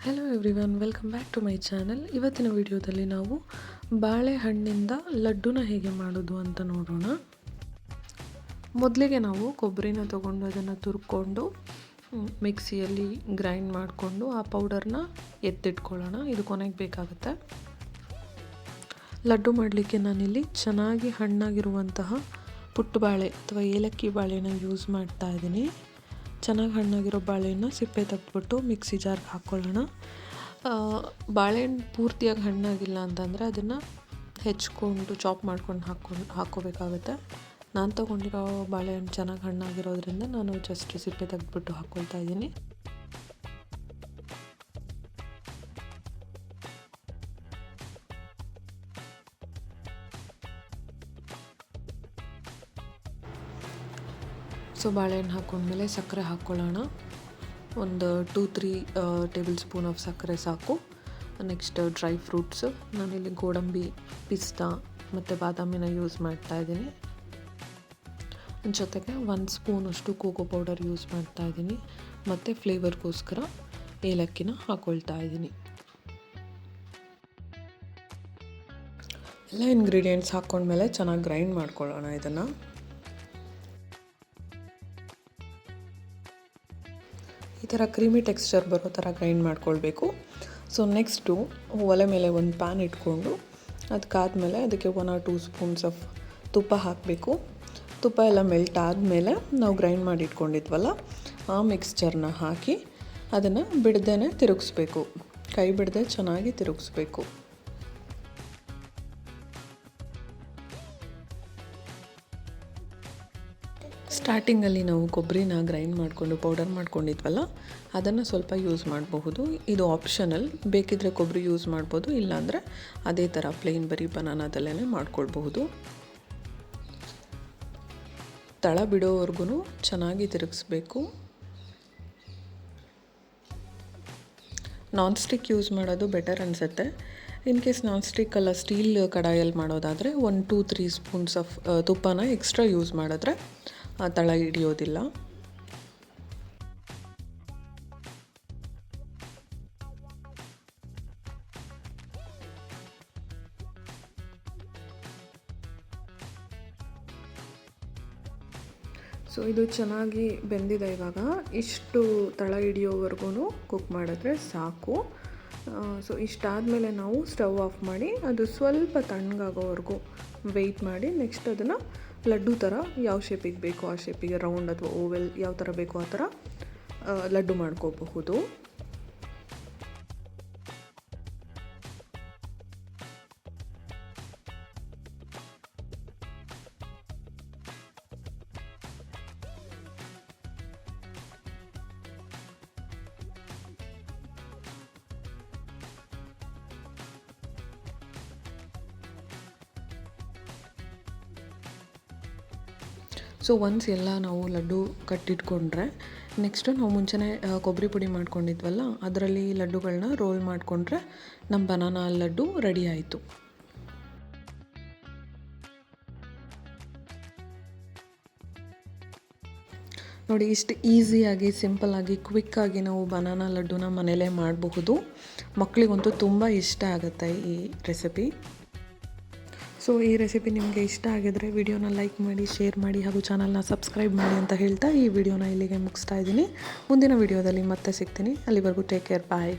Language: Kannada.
Hello everyone, welcome back to my channel. ಇವತ್ತಿನ ವಿಡಿಯೋದಲ್ಲಿ ನಾವು ಬಾಳೆಹಣ್ಣಿಂದ ಲಡ್ಡುನ ಹೇಗೆ ಮಾಡೋದು ಅಂತ ನೋಡೋಣ. ಮೊದಲಿಗೆ ನಾವು ಕೊಬ್ಬರಿನ ತೊಗೊಂಡು ಅದನ್ನು ತುರ್ಕೊಂಡು ಮಿಕ್ಸಿಯಲ್ಲಿ ಗ್ರೈಂಡ್ ಮಾಡಿಕೊಂಡು ಆ ಪೌಡರ್ನ ಎತ್ತಿಟ್ಕೊಳ್ಳೋಣ. ಇದು ಕೊನೆಗೆ ಬೇಕಾಗುತ್ತೆ. ಲಡ್ಡು ಮಾಡಲಿಕ್ಕೆ ನಾನಿಲ್ಲಿ ಚೆನ್ನಾಗಿ ಹಣ್ಣಾಗಿರುವಂತಹ ಪುಟ್ಟ ಬಾಳೆ ಅಥವಾ ಏಲಕ್ಕಿ ಬಾಳೆನ ಯೂಸ್ ಮಾಡ್ತಾ ಇದ್ದೀನಿ. ಚೆನ್ನಾಗಿ ಹಣ್ಣಾಗಿರೋ ಬಾಳೆಹಣ್ಣು ಸಿಪ್ಪೆ ತೆಗೆದ್ಬಿಟ್ಟು ಮಿಕ್ಸಿ ಜಾರ್ಗೆ ಹಾಕ್ಕೊಳ್ಳೋಣ. ಬಾಳೆಹಣ್ಣು ಪೂರ್ತಿಯಾಗಿ ಹಣ್ಣಾಗಿಲ್ಲ ಅಂತಂದರೆ ಅದನ್ನು ಹೆಚ್ಕೊಂಡು ಚಾಪ್ ಮಾಡ್ಕೊಂಡು ಹಾಕ್ಕೋಬೇಕಾಗುತ್ತೆ. ನಾನು ತೊಗೊಂಡಿರೋ ಬಾಳೆಹಣ್ಣು ಚೆನ್ನಾಗಿ ಹಣ್ಣಾಗಿರೋದ್ರಿಂದ ನಾನು ಜಸ್ಟ್ ಸಿಪ್ಪೆ ತೆಗೆದ್ಬಿಟ್ಟು ಹಾಕ್ಕೊಳ್ತಾ ಇದ್ದೀನಿ. ಸೊ ಬಾಳೆಹಣ್ಣು ಹಾಕ್ಕೊಂಡ್ಮೇಲೆ ಸಕ್ಕರೆ ಹಾಕ್ಕೊಳ್ಳೋಣ. ಒಂದು 2-3 ಟೇಬಲ್ ಸ್ಪೂನ್ ಆಫ್ ಸಕ್ಕರೆ ಸಾಕು. ನೆಕ್ಸ್ಟ್ ಡ್ರೈ ಫ್ರೂಟ್ಸು, ನಾನಿಲ್ಲಿ ಗೋಡಂಬಿ, ಪಿಸ್ತಾ ಮತ್ತು ಬಾದಾಮಿನ ಯೂಸ್ ಮಾಡ್ತಾ ಇದ್ದೀನಿ. ಜೊತೆಗೆ 1 ಸ್ಪೂನಷ್ಟು ಕೋಕೋ ಪೌಡರ್ ಯೂಸ್ ಮಾಡ್ತಾ ಇದ್ದೀನಿ ಮತ್ತು ಫ್ಲೇವರ್ಗೋಸ್ಕರ ಏಲಕ್ಕಿನ ಹಾಕ್ಕೊಳ್ತಾ ಇದ್ದೀನಿ. ಎಲ್ಲ ಇಂಗ್ರೀಡಿಯೆಂಟ್ಸ್ ಹಾಕ್ಕೊಂಡ್ಮೇಲೆ ಚೆನ್ನಾಗಿ ಗ್ರೈಂಡ್ ಮಾಡ್ಕೊಳ್ಳೋಣ. ಇದನ್ನು ಈ ಥರ ಕ್ರೀಮಿ ಟೆಕ್ಸ್ಚರ್ ಬರೋ ಥರ ಗ್ರೈಂಡ್ ಮಾಡ್ಕೊಳ್ಬೇಕು. ಸೊ ನೆಕ್ಸ್ಟು ಒಲೆ ಮೇಲೆ ಒಂದು ಪ್ಯಾನ್ ಇಟ್ಕೊಂಡು ಅದಕ್ಕಾದಮೇಲೆ ಅದಕ್ಕೆ 1 or 2 ಸ್ಪೂನ್ಸ್ ಆಫ್ ತುಪ್ಪ ಹಾಕಬೇಕು. ತುಪ್ಪ ಎಲ್ಲ ಮೆಲ್ಟ್ ಆದಮೇಲೆ ನಾವು ಗ್ರೈಂಡ್ ಮಾಡಿ ಇಟ್ಕೊಂಡಿದ್ವಲ್ಲ ಆ ಮಿಕ್ಸ್ಚರ್ನ ಹಾಕಿ ಅದನ್ನು ಬಿಡದೇ ತಿರುಗಿಸ್ಬೇಕು. ಕೈ ಬಿಡದೆ ಚೆನ್ನಾಗಿ ತಿರುಗಿಸ್ಬೇಕು. ಸ್ಟಾರ್ಟಿಂಗಲ್ಲಿ ನಾವು ಕೊಬ್ಬರಿನ ಗ್ರೈಂಡ್ ಮಾಡಿಕೊಂಡು ಪೌಡರ್ ಮಾಡ್ಕೊಂಡಿದ್ವಲ್ಲ ಅದನ್ನು ಸ್ವಲ್ಪ ಯೂಸ್ ಮಾಡಬಹುದು. ಇದು ಆಪ್ಷನಲ್, ಬೇಕಿದ್ದರೆ ಕೊಬ್ಬರಿ ಯೂಸ್ ಮಾಡ್ಬೋದು, ಇಲ್ಲಾಂದರೆ ಅದೇ ಥರ ಪ್ಲೇನ್ ಬರೀ ಬನಾನಾದಲ್ಲೇ ಮಾಡ್ಕೊಳ್ಬಹುದು. ತಳ ಬಿಡೋವರೆಗೂ ಚೆನ್ನಾಗಿ ತಿರುಗಿಸ್ಬೇಕು. ನಾನ್ ಸ್ಟಿಕ್ ಯೂಸ್ ಮಾಡೋದು ಬೆಟರ್ ಅನಿಸುತ್ತೆ. ಇನ್ ಕೇಸ್ ನಾನ್ ಸ್ಟಿಕ್ ಅಲ್ಲ ಸ್ಟೀಲ್ ಕಡಾಯಲ್ಲಿ ಮಾಡೋದಾದರೆ 1-2-3 ಸ್ಪೂನ್ಸ್ ಆಫ್ ತುಪ್ಪನ ಎಕ್ಸ್ಟ್ರಾ ಯೂಸ್ ಮಾಡಿದ್ರೆ ತಳ ಹಿಡಿಯೋದಿಲ್ಲ. ಸೊ ಇದು ಚೆನ್ನಾಗಿ ಬೆಂದಿದೆ. ಇವಾಗ ಇಷ್ಟು ತಳ ಹಿಡಿಯೋವರೆಗೂ ಕುಕ್ ಮಾಡಿದ್ರೆ ಸಾಕು. ಸೊ ಇಷ್ಟಾದಮೇಲೆ ನಾವು ಸ್ಟವ್ ಆಫ್ ಮಾಡಿ ಅದು ಸ್ವಲ್ಪ ತಣ್ಣಗಾಗೋವರೆಗೂ ವೆಯ್ಟ್ ಮಾಡಿ ನೆಕ್ಸ್ಟ್ ಅದನ್ನು ಲಡ್ಡು ಥರ ಯಾವ ಶೇಪಿಗೆ ಬೇಕೋ ಆ ಶೇಪಿಗೆ, ರೌಂಡ್ ಅಥವಾ ಓವೆಲ್ ಯಾವ ಥರ ಬೇಕೋ ಆ ಥರ ಲಡ್ಡು ಮಾಡ್ಕೋಬಹುದು. ಸೊ ಒನ್ಸ್ ಎಲ್ಲ ನಾವು ಲಡ್ಡು ಕಟ್ಟಿಟ್ಕೊಂಡ್ರೆ ನೆಕ್ಸ್ಟು ನಾವು ಮುಂಚೆನೇ ಕೊಬ್ಬರಿ ಪುಡಿ ಮಾಡ್ಕೊಂಡಿದ್ವಲ್ಲ ಅದರಲ್ಲಿ ಲಡ್ಡುಗಳನ್ನ ರೋಲ್ ಮಾಡಿಕೊಂಡ್ರೆ ನಮ್ಮ ಬನಾನಾ ಲಡ್ಡು ರೆಡಿ ಆಯಿತು. ನೋಡಿ, ಇಷ್ಟು ಈಸಿಯಾಗಿ ಸಿಂಪಲ್ಲಾಗಿ ಕ್ವಿಕ್ಕಾಗಿ ನಾವು ಬನಾನಾ ಲಡ್ಡುನ ಮನೇಲೇ ಮಾಡಬಹುದು. ಮಕ್ಕಳಿಗಂತೂ ತುಂಬ ಇಷ್ಟ ಆಗುತ್ತೆ ಈ ರೆಸಿಪಿ. ಸೊ ಈ ರೆಸಿಪಿ ನಿಮಗೆ ಇಷ್ಟ ಆಗಿದ್ರೆ ವಿಡಿಯೋನ ಲೈಕ್ ಮಾಡಿ, ಶೇರ್ ಮಾಡಿ ಹಾಗೂ ಚಾನಲ್ನ ಸಬ್ಸ್ಕ್ರೈಬ್ ಮಾಡಿ ಅಂತ ಹೇಳ್ತಾ ಈ ವಿಡಿಯೋನ ಇಲ್ಲಿಗೆ ಮುಗಿಸ್ತಾ ಇದ್ದೀನಿ. ಮುಂದಿನ ವಿಡಿಯೋದಲ್ಲಿ ಮತ್ತೆ ಸಿಗ್ತೀನಿ. ಅಲ್ಲಿವರೆಗೂ ಟೇಕ್ ಕೇರ್, ಬಾಯ್.